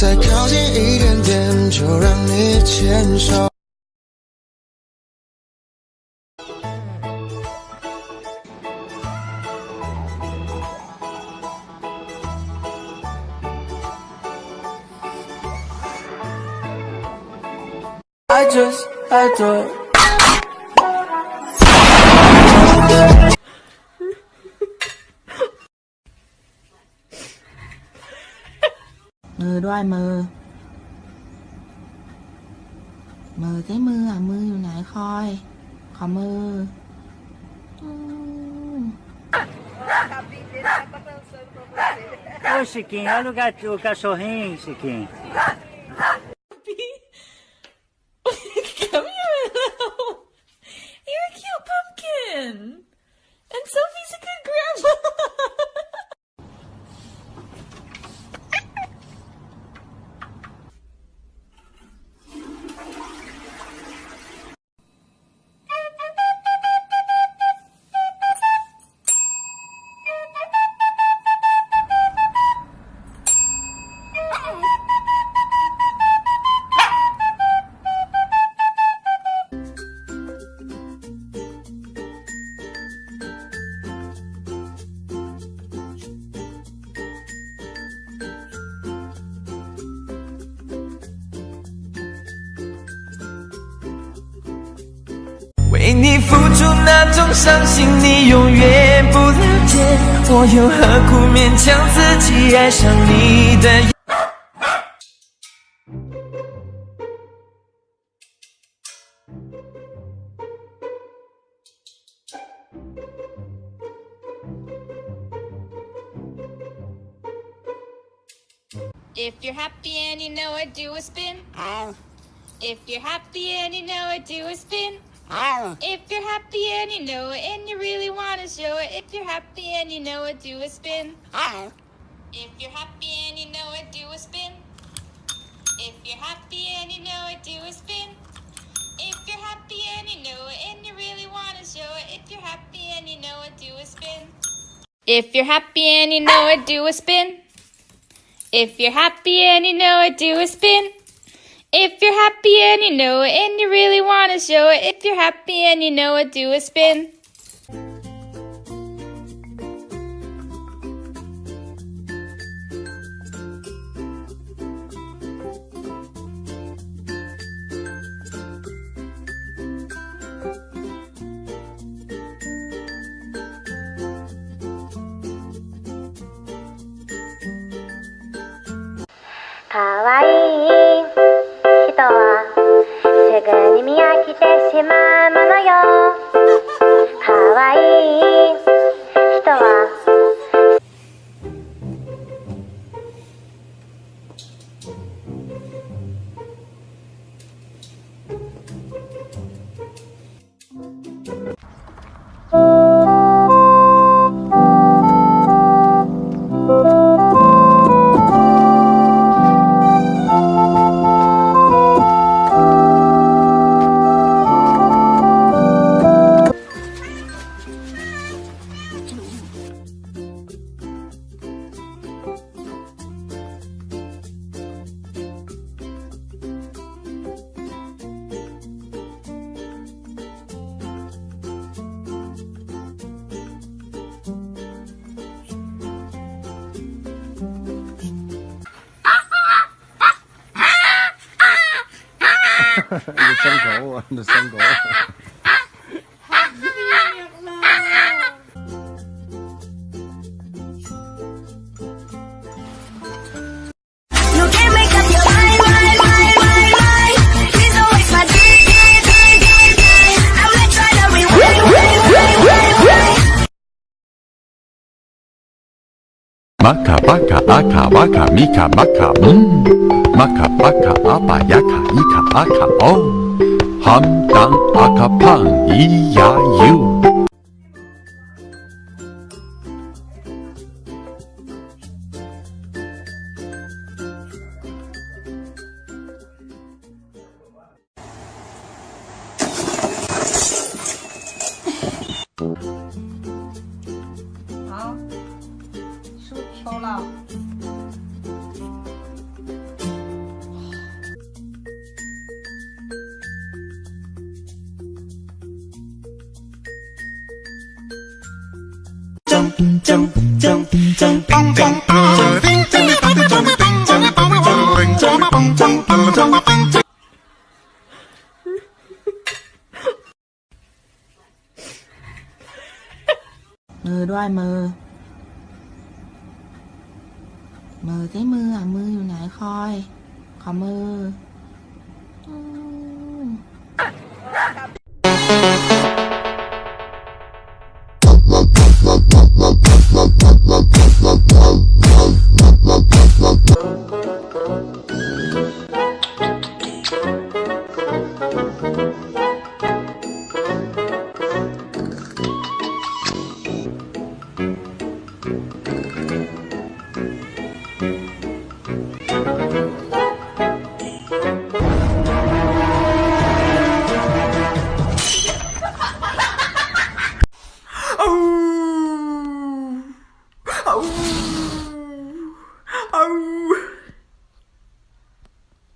再靠近一点点，就让你牵手。I just adore. Mờ đôi mờ. Mờ cái mưa à, mưaอยู่ไหนคอยขอมือÔ Chiquinho, olha o cachorrinho, Chiquinho. Come here, Willow. You're a cute pumpkin. And Sophie's a good grandma.为你付出那种伤心，你永远不了解，我又何苦勉强自己爱上你的If you're happy and you know it, do a spin. If you're happy and you know it, do a spin. If you're happy and you know it and you really want to show it, if you're happy and you know it, do a spin. If you're happy and you know it, do a spin. If you're happy and you know it, do a spin. If you're happy and you know it and you really want to show it, if you're happy and you know it, do a spin. If you're happy and you know it, do a spin. If you're happy and you know it, do a spin. If you're happy and you know it and you really want to show it, if you're happy and you know it, do a spin. Kawaii 人はすぐに見飽きてしまうものよ。かわいい人は你的伤口啊，你的伤口。Maka baka aka waka mika maka Maka baka apa yaka ika aka o Ham dan aka pan iya you มือด้วยมือใช้มืออ่ะมืออยู่ไหนคอยขอมือ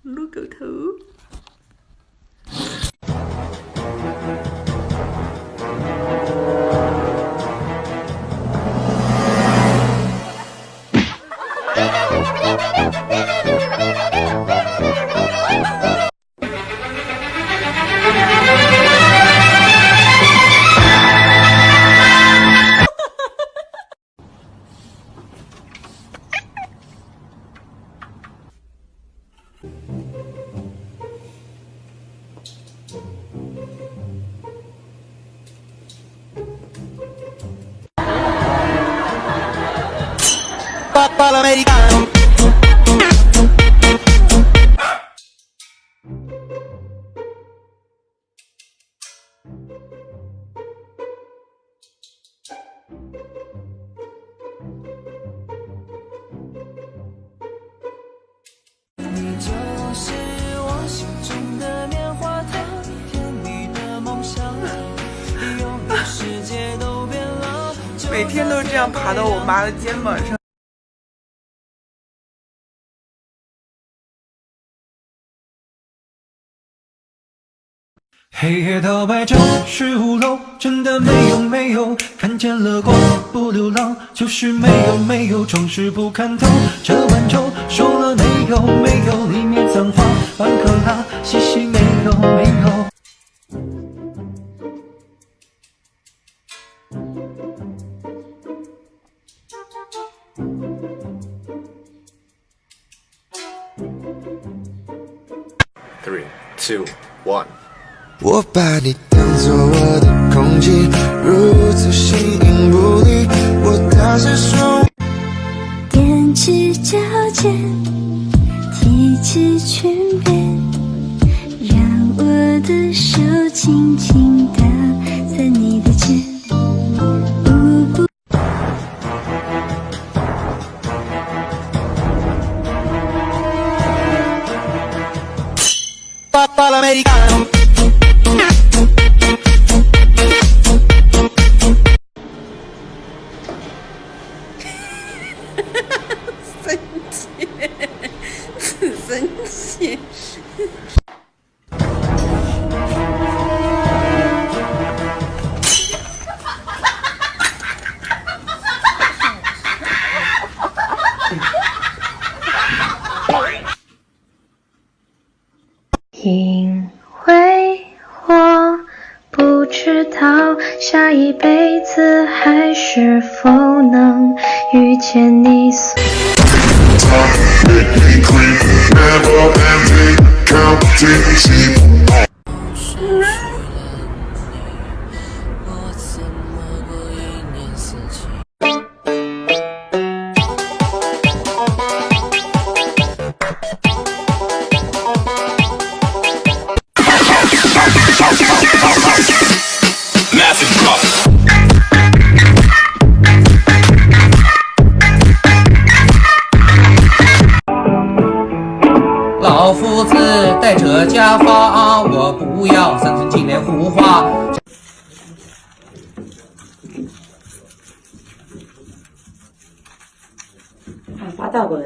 Nuôi cự thử. Americano. 你就是我心中的棉花糖，甜蜜的梦想，永远世界都变了。每天都这样爬到我妈的肩膀上。黑夜到白昼15楼，真的没有，看见了光不流浪，就是没有，装饰不看透。这碗粥说了没有，里面脏话半克拉，细细没有。3, 2, 1。我把你当作我的空气，如此形影不离。我大声说，踮起脚尖，提起裙边，让我的手轻轻地在你的肩。Americano。生气。因为我不知道下一辈子还是否能遇见你。老夫子戴着假发，我不要3寸金莲胡花。把倒过来。